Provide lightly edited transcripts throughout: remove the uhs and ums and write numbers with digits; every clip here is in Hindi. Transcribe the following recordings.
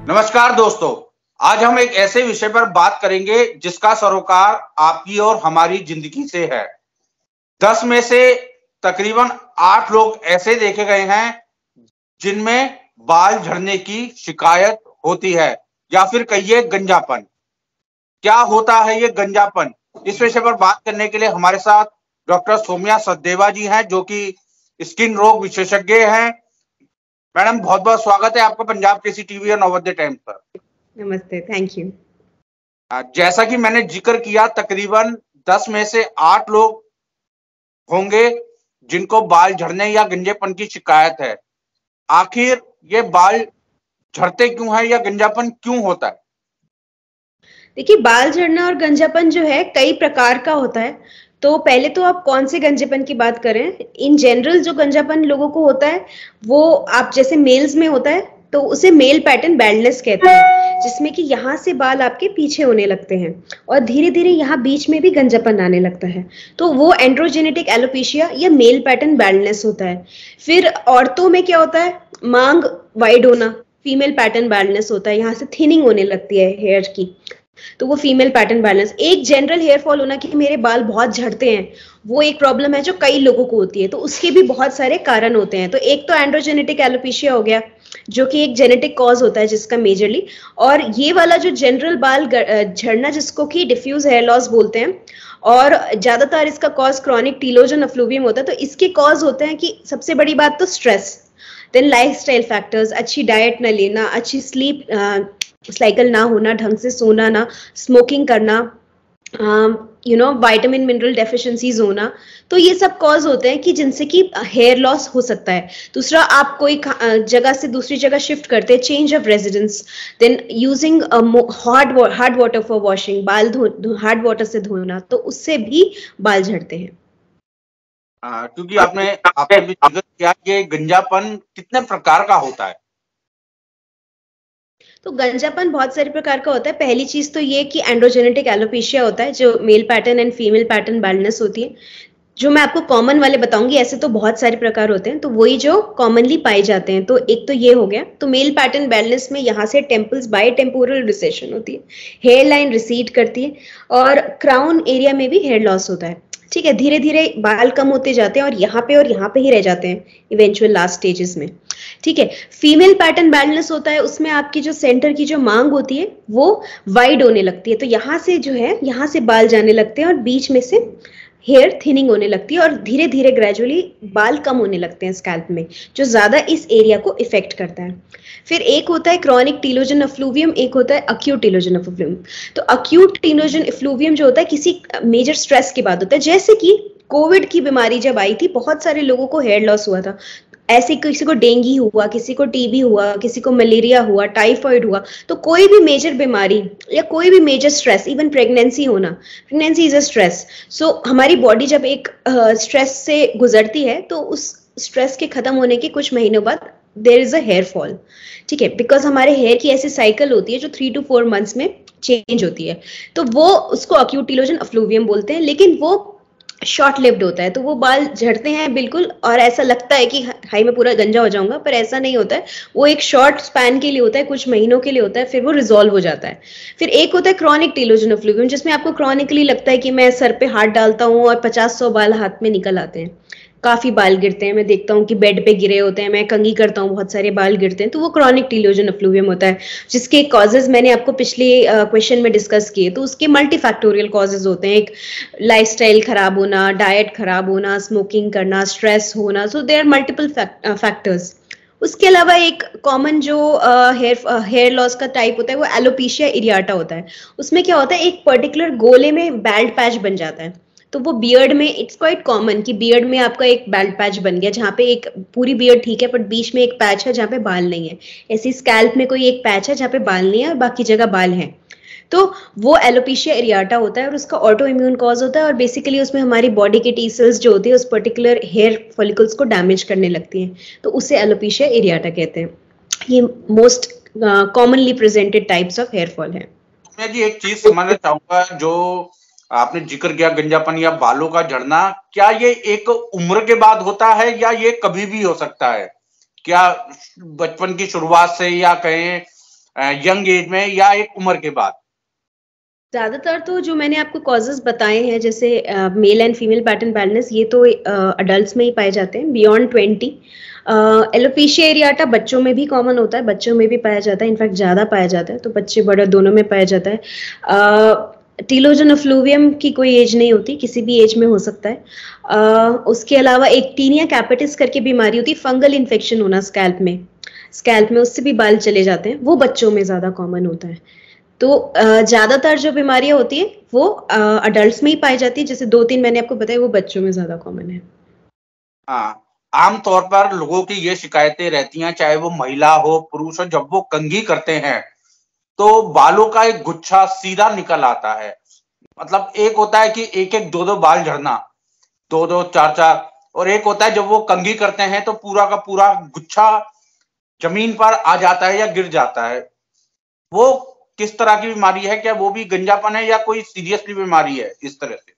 नमस्कार दोस्तों, आज हम एक ऐसे विषय पर बात करेंगे जिसका सरोकार आपकी और हमारी जिंदगी से है। 10 में से तकरीबन 8 लोग ऐसे देखे गए हैं जिनमें बाल झड़ने की शिकायत होती है या फिर कहिए गंजापन। क्या होता है ये गंजापन? इस विषय पर बात करने के लिए हमारे साथ डॉक्टर सौम्या सचदेवा जी हैं, जो कि स्किन रोग विशेषज्ञ हैं। मैडम, बहुत बहुत स्वागत है आपका पंजाब केसी टीवी और नवोदय टाइम्स पर। नमस्ते, थैंक यू। जैसा कि मैंने जिक्र किया, तकरीबन 10 में से 8 लोग होंगे जिनको बाल झड़ने या गंजेपन की शिकायत है। आखिर ये बाल झड़ते क्यों है या गंजापन क्यों होता है? देखिए, बाल झड़ना और गंजापन जो है कई प्रकार का होता है। तो पहले तो आप कौन से गंजेपन की बात करें? इन जनरल जो गंजापन लोगों को होता है वो आप जैसे मेल्स में होता है तो उसे मेल पैटर्न बैल्डनेस कहते हैं, जिसमें कि यहाँ से बाल आपके पीछे होने लगते हैं और धीरे धीरे यहाँ बीच में भी गंजापन आने लगता है। तो वो एंड्रोजेनेटिक एलोपेशिया या मेल पैटर्न बैल्डनेस होता है। फिर औरतों में क्या होता है? मांग वाइड होना, फीमेल पैटर्न बैल्डनेस होता है। यहाँ से थिनिंग होने लगती है हेयर की, तो वो फीमेल पैटर्न बैलेंस। एक जनरल हेयर फॉल होना कि मेरे बाल बहुत झड़ते हैं, वो एक प्रॉब्लम है जो कई लोगों को होती है। तो उसके भी बहुत सारे कारण होते हैं। तो एक तो एंड्रोजेनेटिक एलोपेशिया हो गया, जो कि एक जेनेटिक कॉज होता है जिसका मेजरली। और ये वाला जो जनरल बाल झड़ना जिसको कि डिफ्यूज हेयर लॉस बोलते हैं, और ज्यादातर इसका कॉज क्रॉनिक टीलोजन एफ्लूवियम होता है। तो इसके कॉज होते हैं कि सबसे बड़ी बात तो स्ट्रेस, देन लाइफस्टाइल फैक्टर्स, अच्छी डाइट न लेना, अच्छी स्लीप साइकिल ना होना, ढंग से सोना ना, स्मोकिंग करना, विटामिन मिनरल डेफिशिएंसीज होना। तो ये सब कॉज होते हैं कि जिनसे कि हेयर लॉस हो सकता है। दूसरा, आप कोई जगह से दूसरी जगह शिफ्ट करते हैं, change of residence, then using hard water for washing, बाल हार्ड वाटर से धोना, तो उससे भी बाल झड़ते हैं। क्योंकि आपने भी जिक्र किया कि गंजापन कितने प्रकार का होता है। तो गंजापन बहुत सारे प्रकार का होता है। पहली चीज तो ये कि एंड्रोजेनेटिक एलोपेशिया होता है, जो male pattern and female pattern baldness होती है। जो मैं आपको कॉमन वाले बताऊंगी, ऐसे तो बहुत सारे प्रकार होते हैं, तो वही जो कॉमनली पाए जाते हैं। तो एक तो ये हो गया। तो मेल पैटर्न बैल्डनेस में यहाँ से टेम्पल्स बाय टेम्पोरल रिसेशन होती है, हेयर लाइन रिसीड करती है, और क्राउन एरिया में भी हेयर लॉस होता है। ठीक है, धीरे धीरे बाल कम होते जाते हैं और यहाँ पे ही रह जाते हैं इवेंचुअल लास्ट स्टेजेस में। ठीक है, फीमेल पैटर्न बैल्डनेस होता है, उसमें आपकी जो सेंटर की जो मांग होती है वो वाइड होने लगती है। तो यहाँ से जो है, यहाँ से बाल जाने लगते हैं और बीच में से हेयर थिनिंग होने लगती है और धीरे धीरे ग्रेजुअली बाल कम होने लगते हैं स्कैल्प में, जो ज्यादा इस एरिया को इफेक्ट करता है। फिर एक होता है क्रॉनिक टीलोजन एफ्लूवियम, एक होता है अक्यूट टीलोजन एफ्लूवियम। तो अक्यूट टीलोजन एफ्लूवियम जो होता है किसी मेजर स्ट्रेस के बाद होता है। जैसे कि कोविड की बीमारी जब आई थी, बहुत सारे लोगों को हेयर लॉस हुआ था। ऐसे किसी को डेंगू हुआ, किसी को टीबी हुआ, किसी को मलेरिया हुआ, टाइफाइड हुआ। तो कोई भी मेजर बीमारी या कोई भी मेजर स्ट्रेस, इवन प्रेगनेंसी होना, प्रेगनेंसी इज अ स्ट्रेस। सो हमारी बॉडी जब एक स्ट्रेस से गुजरती है तो उस स्ट्रेस के खत्म होने के कुछ महीनों बाद there is a hair fall. ठीक है, बिकॉज हमारे हेयर की ऐसी साइकिल होती है जो 3 to 4 मंथ्स में चेंज होती है। तो वो उसको अक्यूट टीलोजन एफ्लूवियम बोलते हैं, लेकिन वो शॉर्ट लिव्ड होता है। तो वो बाल झड़ते हैं बिल्कुल, और ऐसा लगता है कि हाई मैं पूरा गंजा हो जाऊंगा, पर ऐसा नहीं होता है। वो एक शॉर्ट स्पैन के लिए होता है, कुछ महीनों के लिए होता है, फिर वो रिजॉल्व हो जाता है। फिर एक होता है क्रॉनिक टीलोजन एफ्लूवियम, जिसमें आपको क्रॉनिकली लगता है कि मैं सर पे हाथ डालता हूँ और 50-100 बाल हाथ में निकल आते हैं, काफी बाल गिरते हैं। मैं देखता हूँ कि बेड पे गिरे होते हैं, मैं कंघी करता हूँ, बहुत सारे बाल गिरते हैं। तो वो क्रॉनिक टीलोजन एफ्लूवियम होता है, जिसके कॉजेज मैंने आपको पिछले क्वेश्चन में डिस्कस किए। तो उसके मल्टीफैक्टोरियल कॉजेज होते हैं। एक लाइफस्टाइल खराब होना, डाइट खराब होना, स्मोकिंग करना, स्ट्रेस होना। So there are multiple factors. उसके अलावा एक कॉमन जो हेयर लॉस का टाइप होता है वो एलोपेशिया एरियाटा होता है। उसमें क्या होता है, एक पर्टिकुलर गोले में बैल्ड पैच बन जाता है। तो वो बियर्ड में इट्स क्वाइट कॉमन कि बियर्ड में आपका एक बैल्ड पैच बन गया, जहाँ पे एक पूरी बियर्ड ठीक है, बट बीच में एक पैच है जहाँ पे बाल नहीं है। ऐसी स्कैल्प में कोई एक पैच है जहाँ पे बाल नहीं है और बाकी जगह बाल है। तो वो एलोपेशिया एरियाटा होता है और उसका ऑटो इम्यून कॉज होता है। और बेसिकली उसमें हमारी बॉडी के टी सेल्स जो होती है उस पर्टिकुलर हेयर फॉलिकल्स को डैमेज करने लगती हैं, तो उसे एलोपेशिया एरियाटा कहते हैं। ये most commonly presented types of hair fall है। मैं जी एक चीज समझना चाहूंगा, जो आपने जिक्र किया गंजापन या बालों का झड़ना, क्या ये एक उम्र के बाद होता है या ये कभी भी हो सकता है? क्या बचपन की शुरुआत से या कहें यंग एज में या एक उम्र के बाद? ज्यादातर तो जो मैंने आपको कॉजेज बताए हैं, जैसे mail and female pattern balance, ये तो अडल्ट्स में ही पाए जाते हैं बियॉन्ड 20। एलोपेशिया एरियाटा बच्चों में भी कॉमन होता है, बच्चों में भी पाया जाता है, इनफैक्ट ज्यादा पाया जाता है, तो बच्चे बड़े दोनों में पाया जाता है। टीलोजन एफ्लूवियम की कोई एज नहीं होती, किसी भी एज में हो सकता है। उसके अलावा एक टीनिया कैपिटिस करके बीमारी होती है, फंगल इन्फेक्शन होना स्कैल्प में उससे भी बाल चले जाते हैं, वो बच्चों में ज्यादा कॉमन होता है। तो ज्यादातर जो बीमारियां होती है वो अडल्ट्स में ही पाई जाती है, जैसे 2-3 मैंने आपको बताया, वो बच्चों में ज्यादा कॉमन है। हाँ, आमतौर पर लोगों की ये शिकायतें रहती हैं, चाहे वो महिला हो पुरुष हो, जब वो कंघी करते हैं तो बालों का एक गुच्छा सीधा निकल आता है। मतलब एक होता है कि एक एक दो दो बाल झड़ना, दो दो चार चार, और एक होता है जब वो कंघी करते हैं तो पूरा का पूरा गुच्छा जमीन पर आ जाता है या गिर जाता है। वो किस तरह की बीमारी है? क्या वो भी गंजापन है या कोई सीरियसली बीमारी है इस तरह से?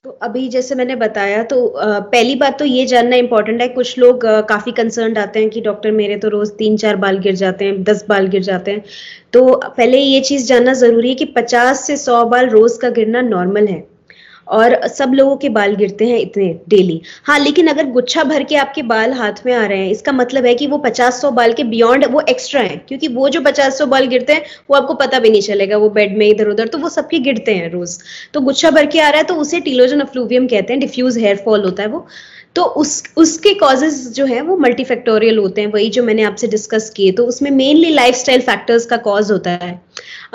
तो अभी जैसे मैंने बताया, तो पहली बात तो ये जानना इंपॉर्टेंट है, कुछ लोग काफी कंसर्न आते हैं कि डॉक्टर मेरे तो रोज 3-4 बाल गिर जाते हैं, 10 बाल गिर जाते हैं। तो पहले ये चीज जानना जरूरी है कि 50 से 100 बाल रोज का गिरना नॉर्मल है, और सब लोगों के बाल गिरते हैं इतने डेली। हाँ, लेकिन अगर गुच्छा भर के आपके बाल हाथ में आ रहे हैं, इसका मतलब है कि वो 50-100 बाल के बियॉन्ड वो एक्स्ट्रा हैं, क्योंकि वो जो 50-100 बाल गिरते हैं वो आपको पता भी नहीं चलेगा, वो बेड में इधर उधर, तो वो सबके गिरते हैं रोज। तो गुच्छा भर के आ रहा है तो उसे टीलोजन एफ्लूवियम कहते हैं, डिफ्यूज हेयर फॉल होता है वो। तो उसके कॉजेज जो है वो मल्टीफैक्टोरियल होते हैं, वही जो मैंने आपसे डिस्कस किए। तो उसमें मेनली लाइफस्टाइल फैक्टर्स का कॉज होता है।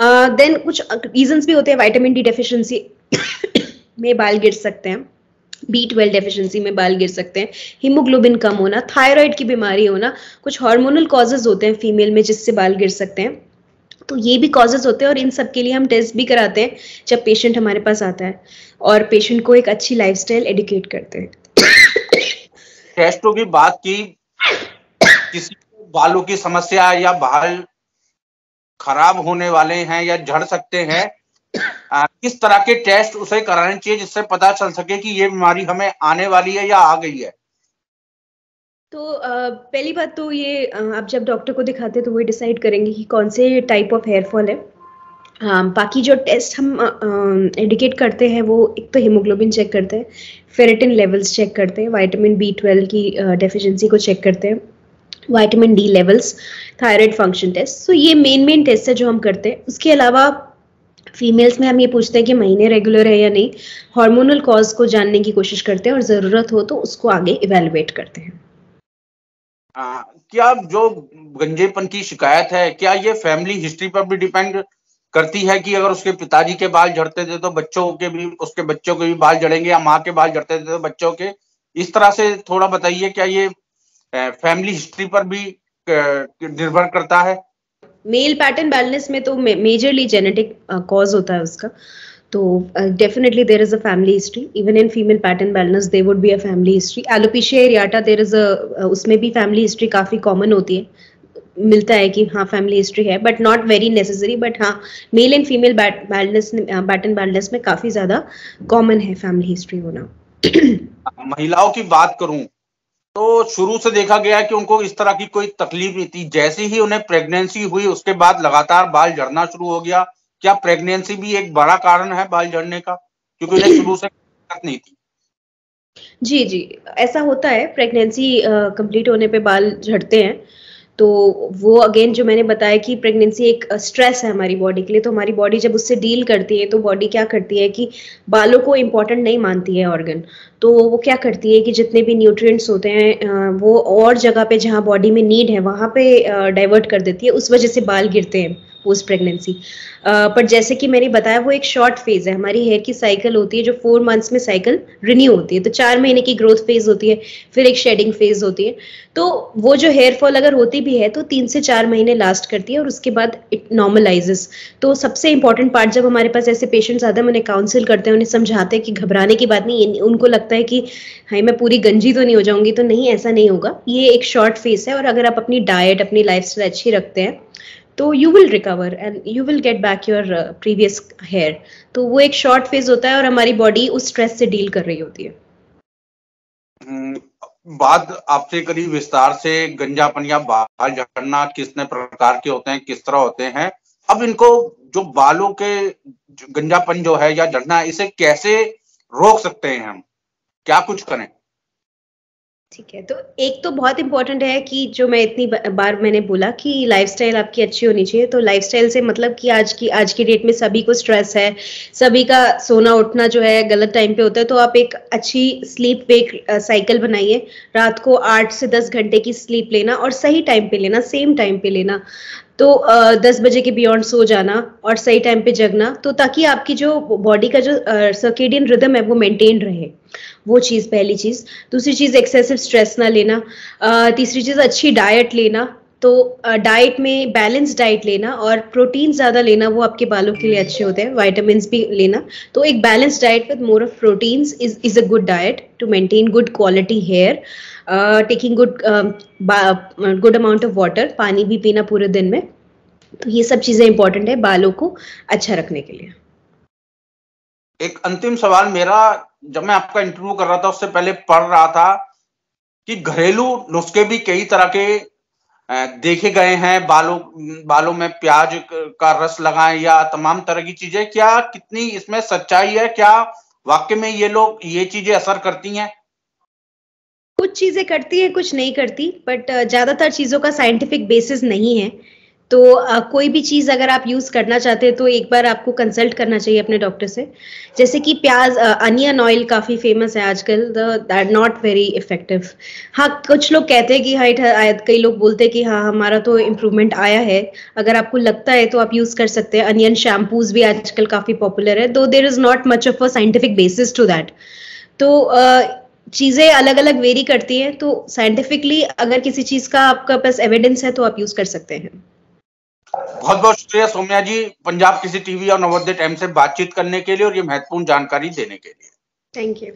देन कुछ रीजंस भी होते हैं, विटामिन डी डेफिशिएंसी में बाल गिर सकते हैं, B12 डेफिशिएंसी में बाल गिर सकते हैं, हीमोग्लोबिन कम होना, थायराइड की बीमारी होना, कुछ हार्मोनल कॉजेज होते हैं फीमेल में जिससे बाल गिर सकते हैं। तो ये भी कॉजेज होते हैं, और इन सब के लिए हम टेस्ट भी कराते हैं जब पेशेंट हमारे पास आता है, और पेशेंट को एक अच्छी लाइफस्टाइल एडुकेट करते हैं। टेस्टों की बात की, किसी को बालों की समस्या या बाल खराब होने वाले हैं या झड़ सकते हैं, किस तरह के टेस्ट उसे कराने चाहिए जिससे पता चल सके कि ये बीमारी हमें आने वाली है या आ गई है? तो पहली बात तो ये, आप जब डॉक्टर को दिखाते हैं तो वही डिसाइड करेंगे कि कौन से टाइप ऑफ हेयर फॉल है। बाकी जो टेस्ट हम इंडिकेट करते हैं, वो एक तो हीमोग्लोबिन चेक करते हैं, फेरेटिन लेवल्स चेक करते हैं, विटामिन B12 की डेफिशिएंसी को चेक करते हैं, vitamin D levels, thyroid function test. तो ये मेन टेस्ट है जो हम करते हैं। उसके अलावा फीमेल्स में हम ये पूछते हैं कि महीने रेगुलर है या नहीं, हार्मोनल कॉज को जानने की कोशिश करते हैं, और जरूरत हो तो उसको आगे इवेलुएट करते हैं। क्या जो गंजेपन की शिकायत है, क्या ये फैमिली हिस्ट्री पर भी डिपेंड करती है कि अगर उसके पिताजी के बाल झड़ते थे तो बच्चों के भी, उसके बच्चों के भी बाल झड़ेंगे, या माँ के बाल झड़ते थे तो बच्चों के? इस तरह से थोड़ा बताइए, क्या ये फैमिली हिस्ट्री पर भी निर्भर करता है? मेल पैटर्न बैलेंस में तो मेजरली जेनेटिक कॉज होता है उसका, तो definitely there is a family history. Even in female pattern balance there would be a family history. Alopecia areata there is a, उसमें भी फैमिली हिस्ट्री काफी कॉमन होती है, मिलता है कि हाँ फैमिली हिस्ट्री है, but not very necessary. But हाँ, male and female pattern balance में काफी ज्यादा कॉमन है फैमिली हिस्ट्री होना। महिलाओं की बात करूं तो शुरू से देखा गया है कि उनको इस तरह की कोई तकलीफ नहीं थी, जैसे ही उन्हें प्रेगनेंसी हुई उसके बाद लगातार बाल झड़ना शुरू हो गया। क्या प्रेगनेंसी भी एक बड़ा कारण है बाल झड़ने का, क्योंकि उन्हें शुरू से दिक्कत नहीं थी? जी जी, ऐसा होता है, प्रेगनेंसी कंप्लीट होने पे बाल झड़ते हैं। तो वो अगेन जो मैंने बताया कि प्रेगनेंसी एक स्ट्रेस है हमारी बॉडी के लिए, तो हमारी बॉडी जब उससे डील करती है तो बॉडी क्या करती है कि बालों को इम्पोर्टेंट नहीं मानती है ऑर्गन। तो वो क्या करती है कि जितने भी न्यूट्रिएंट्स होते हैं वो और जगह पे जहाँ बॉडी में नीड है वहाँ पे डाइवर्ट कर देती है, उस वजह से बाल गिरते हैं पोस्ट प्रेगनेंसी। पर जैसे कि मैंने बताया, वो एक शॉर्ट फेज है, हमारी हेयर की साइकिल होती है जो 4 मंथ्स में साइकिल रिन्यू होती है। तो 4 महीने की ग्रोथ फेज होती है, फिर एक शेडिंग फेज होती है। तो वो जो हेयर फॉल अगर होती भी है तो 3 से 4 महीने लास्ट करती है, और उसके बाद इट नॉर्मलाइजेस। तो सबसे इंपॉर्टेंट पार्ट, जब हमारे पास ऐसे पेशेंट्स आते हैं, उन्हें काउंसिल करते हैं, उन्हें समझाते हैं कि घबराने की बात नहीं। उनको लगता है कि हाय मैं पूरी गंजी तो नहीं हो जाऊंगी, तो नहीं, ऐसा नहीं होगा, ये एक शॉर्ट फेज है। और अगर आप अपनी डाइट, अपनी लाइफस्टाइल अच्छी रखते हैं तो you will recover and you will get back your previous hair. तो वो एक शॉर्ट फेज होता है, और हमारी बॉडी उस स्ट्रेस से डील कर रही होती है। बात आपसे करी विस्तार से, गंजापन या बाल झड़ना कितने प्रकार के होते हैं, किस तरह होते हैं। अब इनको जो बालों के गंजापन जो है या झड़ना, इसे कैसे रोक सकते हैं हम, क्या कुछ करें? ठीक है, तो एक तो बहुत इंपॉर्टेंट है कि जो मैं इतनी बार मैंने बोला कि लाइफस्टाइल आपकी अच्छी होनी चाहिए। तो लाइफस्टाइल से मतलब कि आज की डेट में सभी को स्ट्रेस है, सभी का सोना उठना जो है गलत टाइम पे होता है। तो आप एक अच्छी स्लीप वेक साइकिल बनाइए। रात को 8 से 10 घंटे की स्लीप लेना और सही टाइम पे लेना, सेम टाइम पे लेना। तो 10 बजे के बियॉन्ड सो जाना और सही टाइम पे जगना, तो ताकि आपकी जो बॉडी का जो सर्केडियन रिदम है वो मेंटेन रहे। वो चीज़, पहली चीज़। दूसरी चीज़, एक्सेसिव स्ट्रेस ना लेना। तीसरी चीज़, अच्छी डाइट लेना। तो डाइट में बैलेंस डाइट लेना और प्रोटीन ज़्यादा लेना, वो आपके बालों के लिए अच्छे होते हैं। विटामिन भी लेना। तो एक balance diet with more of proteins is a good diet to maintain good quality hair. Taking good amount of water, पानी भी पीना पूरे दिन में। तो ये सब चीज़ें इंपॉर्टेंट है बालों को अच्छा रखने के लिए। एक अंतिम सवाल मेरा, जब मैं आपका इंटरव्यू कर रहा था उससे पहले पढ़ रहा था कि घरेलू नुस्खे भी कई तरह के देखे गए हैं। बालों में प्याज का रस लगाएं या तमाम तरह की चीजें, क्या कितनी इसमें सच्चाई है? क्या वाकई में ये चीजें असर करती हैं? कुछ चीजें करती है, कुछ नहीं करती, बट ज्यादातर चीजों का साइंटिफिक बेसिस नहीं है। तो कोई भी चीज अगर आप यूज करना चाहते हैं तो एक बार आपको कंसल्ट करना चाहिए अपने डॉक्टर से। जैसे कि प्याज, अनियन ऑयल काफी फेमस है आजकल, दैट नॉट वेरी इफेक्टिव। हाँ, कुछ लोग कहते हैं कि कई लोग बोलते हैं कि हाँ हमारा तो इम्प्रूवमेंट आया है। अगर आपको लगता है तो आप यूज कर सकते हैं। अनियन शैम्पूज भी आजकल काफी पॉपुलर है, though there is not much of a scientific basis to that. तो चीजें अलग अलग वेरी करती हैं। तो साइंटिफिकली अगर किसी चीज का आपका पास एविडेंस है तो आप यूज कर सकते हैं। बहुत बहुत शुक्रिया सौम्या जी, पंजाब किसी टीवी और नवोदय टाइम से बातचीत करने के लिए और ये महत्वपूर्ण जानकारी देने के लिए। Thank you.